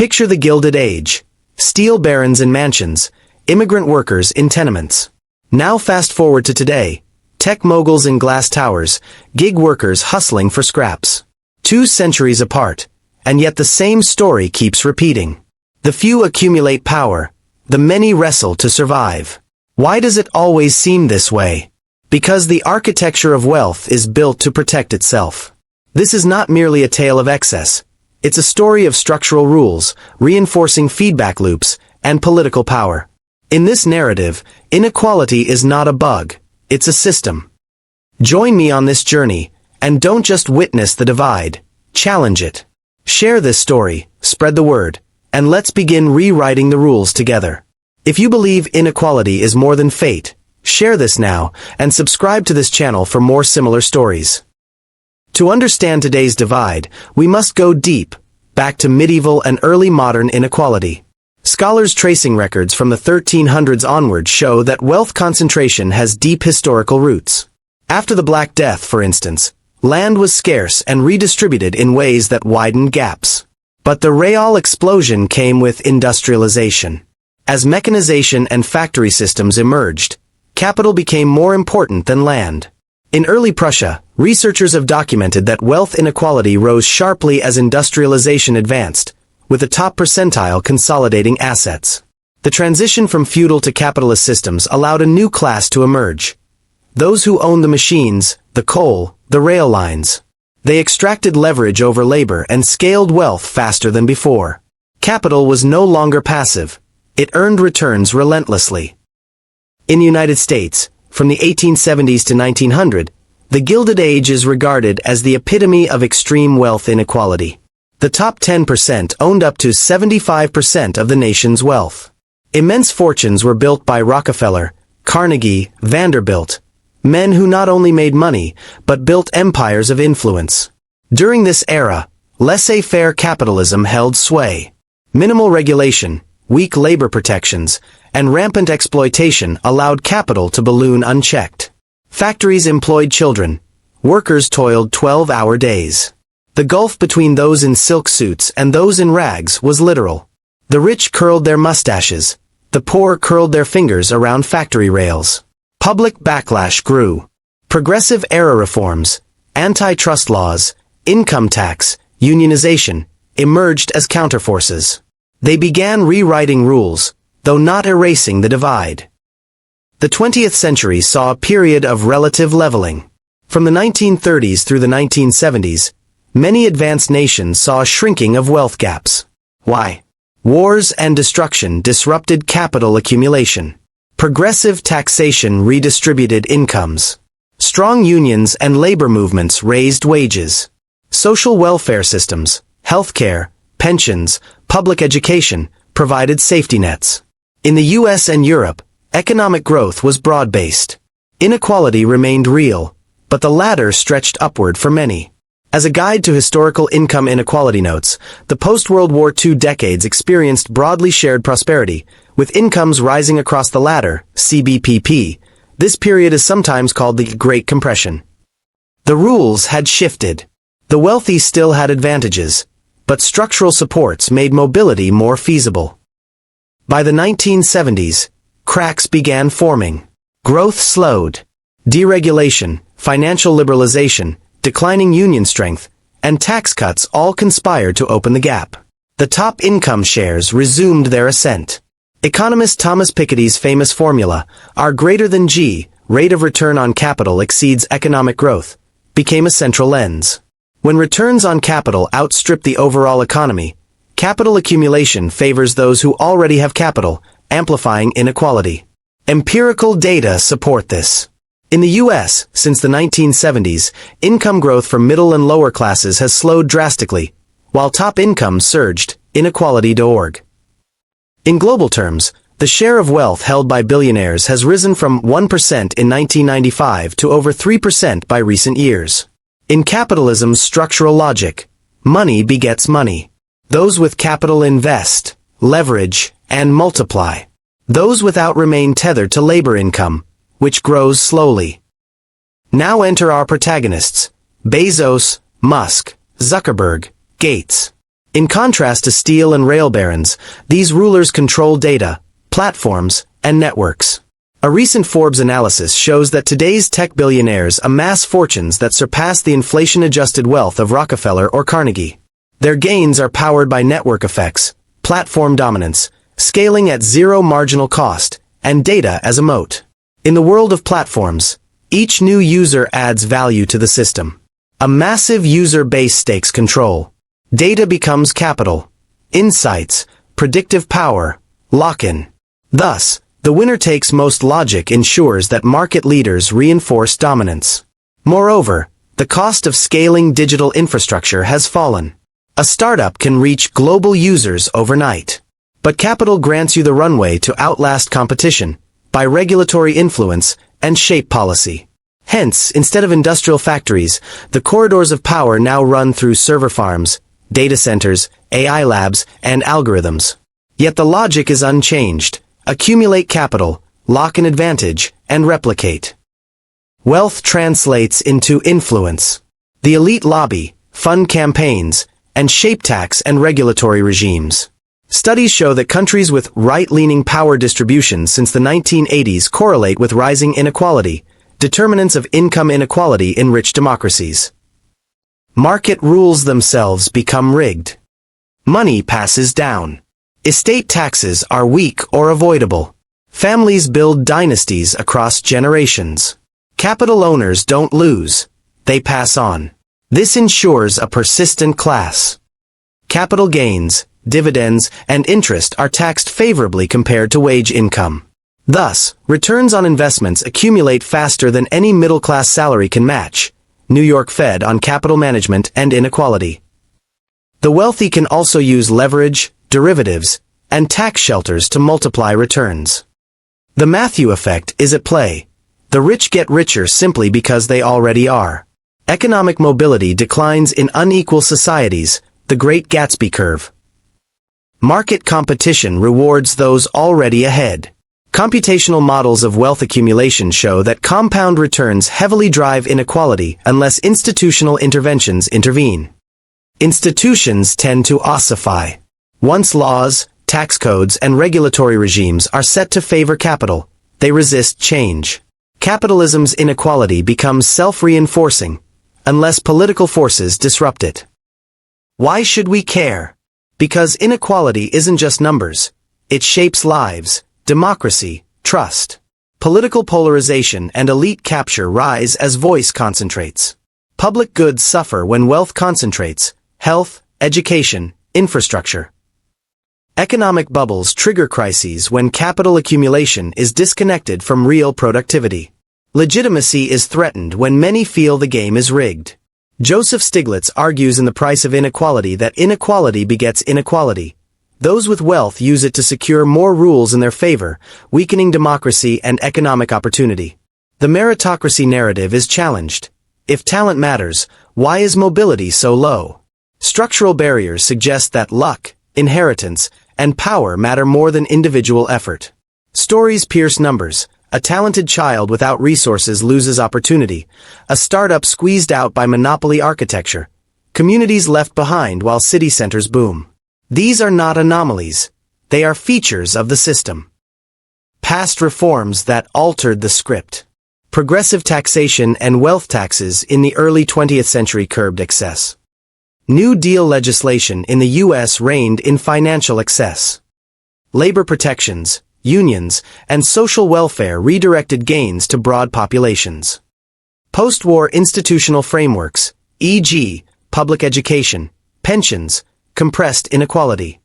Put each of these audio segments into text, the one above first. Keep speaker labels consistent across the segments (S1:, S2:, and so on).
S1: Picture the Gilded Age. Steel barons in mansions, immigrant workers in tenements. Now fast forward to today. Tech moguls in glass towers, gig workers hustling for scraps. 2 centuries apart, and yet the same story keeps repeating. The few accumulate power, the many wrestle to survive. Why does it always seem this way? Because the architecture of wealth is built to protect itself. This is not merely a tale of excess. It's a story of structural rules, reinforcing feedback loops, and political power. In this narrative, inequality is not a bug, it's a system. Join me on this journey, and don't just witness the divide, challenge it. Share this story, spread the word, and let's begin rewriting the rules together. If you believe inequality is more than fate, share this now, and subscribe to this channel for more similar stories. To understand today's divide, we must go deep, back to medieval and early modern inequality. Scholars tracing records from the 1300s onward show that wealth concentration has deep historical roots. After the Black Death, for instance, land was scarce and redistributed in ways that widened gaps. But the real explosion came with industrialization. As mechanization and factory systems emerged, capital became more important than land. In early Prussia, researchers have documented that wealth inequality rose sharply as industrialization advanced, with the top percentile consolidating assets. The transition from feudal to capitalist systems allowed a new class to emerge. Those who owned the machines, the coal, the rail lines. They extracted leverage over labor and scaled wealth faster than before. Capital was no longer passive. It earned returns relentlessly. In the United States, from the 1870s to 1900, the Gilded Age is regarded as the epitome of extreme wealth inequality. The top 10% owned up to 75% of the nation's wealth. Immense fortunes were built by Rockefeller, Carnegie, Vanderbilt, men who not only made money, but built empires of influence. During this era, laissez-faire capitalism held sway. Minimal regulation, weak labor protections, and rampant exploitation allowed capital to balloon unchecked. Factories employed children. Workers toiled 12-hour days. The gulf between those in silk suits and those in rags was literal. The rich curled their mustaches. The poor curled their fingers around factory rails. Public backlash grew. Progressive era reforms, antitrust laws, income tax, unionization, emerged as counterforces. They began rewriting rules, though not erasing the divide. The 20th century saw a period of relative leveling. From the 1930s through the 1970s, many advanced nations saw a shrinking of wealth gaps. Why? Wars and destruction disrupted capital accumulation. Progressive taxation redistributed incomes. Strong unions and labor movements raised wages. Social welfare systems, healthcare, pensions, public education, provided safety nets. In the US and Europe, economic growth was broad-based. Inequality remained real, but the ladder stretched upward for many. As a guide to historical income inequality notes, the post-World War II decades experienced broadly shared prosperity, with incomes rising across the ladder, CBPP. This period is sometimes called the Great Compression. The rules had shifted. The wealthy still had advantages, but structural supports made mobility more feasible. By the 1970s, cracks began forming. Growth slowed. Deregulation, financial liberalization, declining union strength, and tax cuts all conspired to open the gap. The top income shares resumed their ascent. Economist Thomas Piketty's famous formula, R greater than G, rate of return on capital exceeds economic growth, became a central lens. When returns on capital outstrip the overall economy, capital accumulation favors those who already have capital, amplifying inequality. Empirical data support this. In the U.S., since the 1970s, income growth for middle and lower classes has slowed drastically, while top incomes surged, inequality.org. In global terms, the share of wealth held by billionaires has risen from 1% in 1995 to over 3% by recent years. In capitalism's structural logic, money begets money. Those with capital invest, leverage, and multiply. Those without remain tethered to labor income, which grows slowly. Now enter our protagonists, Bezos, Musk, Zuckerberg, Gates. In contrast to steel and rail barons, these rulers control data, platforms, and networks. A recent Forbes analysis shows that today's tech billionaires amass fortunes that surpass the inflation-adjusted wealth of Rockefeller or Carnegie. Their gains are powered by network effects, platform dominance, scaling at zero marginal cost, and data as a moat. In the world of platforms, each new user adds value to the system. A massive user base stakes control. Data becomes capital. Insights, predictive power, lock-in. Thus, the winner-takes-most logic ensures that market leaders reinforce dominance. Moreover, the cost of scaling digital infrastructure has fallen. A startup can reach global users overnight. But capital grants you the runway to outlast competition by regulatory influence and shape policy. Hence, instead of industrial factories, the corridors of power now run through server farms, data centers, AI labs, and algorithms. Yet the logic is unchanged. Accumulate capital, lock an advantage, and replicate. Wealth translates into influence. The elite lobby, fund campaigns, and shape tax and regulatory regimes. Studies show that countries with right-leaning power distributions since the 1980s correlate with rising inequality, determinants of income inequality in rich democracies. Market rules themselves become rigged. Money passes down. Estate taxes are weak or avoidable. Families build dynasties across generations. Capital owners don't lose, they pass on. This ensures a persistent class. Capital gains, dividends, and interest are taxed favorably compared to wage income. Thus, returns on investments accumulate faster than any middle-class salary can match. New York Fed on capital management and inequality. The wealthy can also use leverage, derivatives, and tax shelters to multiply returns. The Matthew effect is at play. The rich get richer simply because they already are. Economic mobility declines in unequal societies, the Great Gatsby curve. Market competition rewards those already ahead. Computational models of wealth accumulation show that compound returns heavily drive inequality unless institutional interventions intervene. Institutions tend to ossify. Once laws, tax codes, and regulatory regimes are set to favor capital, they resist change. Capitalism's inequality becomes self-reinforcing, unless political forces disrupt it. Why should we care? Because inequality isn't just numbers. It shapes lives, democracy, trust. Political polarization and elite capture rise as voice concentrates. Public goods suffer when wealth concentrates: health, education, infrastructure. Economic bubbles trigger crises when capital accumulation is disconnected from real productivity. Legitimacy is threatened when many feel the game is rigged. Joseph Stiglitz argues in The Price of Inequality that inequality begets inequality. Those with wealth use it to secure more rules in their favor, weakening democracy and economic opportunity. The meritocracy narrative is challenged. If talent matters, why is mobility so low? Structural barriers suggest that luck, inheritance, and power matter more than individual effort. Stories pierce numbers. A talented child without resources loses opportunity. A startup squeezed out by monopoly architecture. Communities left behind while city centers boom. These are not anomalies. They are features of the system. Past reforms that altered the script. Progressive taxation and wealth taxes in the early 20th century curbed excess. New Deal legislation in the U.S. reined in financial excess. Labor protections, unions, and social welfare redirected gains to broad populations. Post-war institutional frameworks, e.g., public education, pensions, compressed inequality.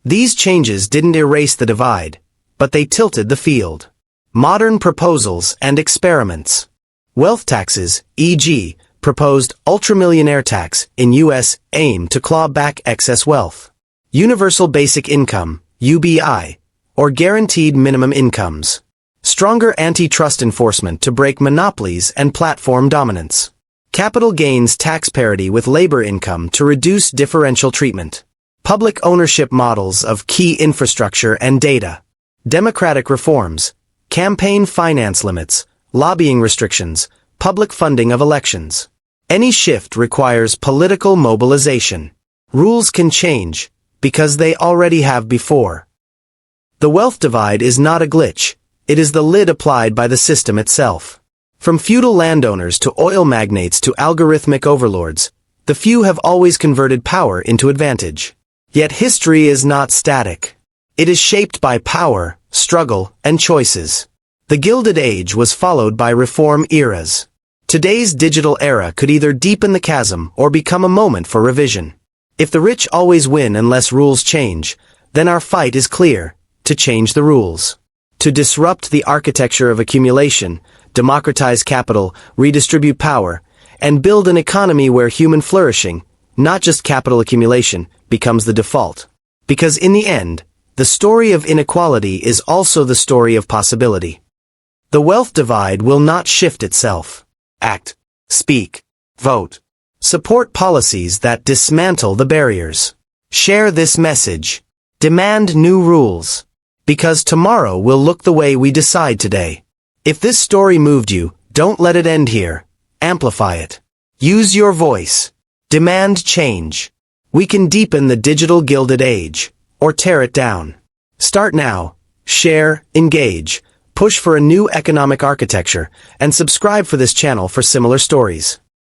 S1: These changes didn't erase the divide, but they tilted the field. Modern proposals and experiments. Wealth taxes, e.g., proposed ultramillionaire tax in U.S. aim to claw back excess wealth. Universal basic income, UBI, or guaranteed minimum incomes. Stronger antitrust enforcement to break monopolies and platform dominance. Capital gains tax parity with labor income to reduce differential treatment. Public ownership models of key infrastructure and data. Democratic reforms. Campaign finance limits, lobbying restrictions, public funding of elections. Any shift requires political mobilization. Rules can change, because they already have before. The wealth divide is not a glitch, it is the lid applied by the system itself. From feudal landowners to oil magnates to algorithmic overlords, the few have always converted power into advantage. Yet history is not static. It is shaped by power, struggle, and choices. The Gilded Age was followed by reform eras. Today's digital era could either deepen the chasm or become a moment for revision. If the rich always win unless rules change, then our fight is clear: to change the rules. To disrupt the architecture of accumulation, democratize capital, redistribute power, and build an economy where human flourishing, not just capital accumulation, becomes the default. Because in the end, the story of inequality is also the story of possibility. The wealth divide will not shift itself. Act, speak, vote. Support policies that dismantle the barriers. Share this message. Demand new rules. Because tomorrow will look the way we decide today. If this story moved you, don't let it end here. Amplify it. Use your voice. Demand change. We can deepen the digital Gilded Age, or tear it down. Start now. Share, engage, push for a new economic architecture, and subscribe for this channel for similar stories.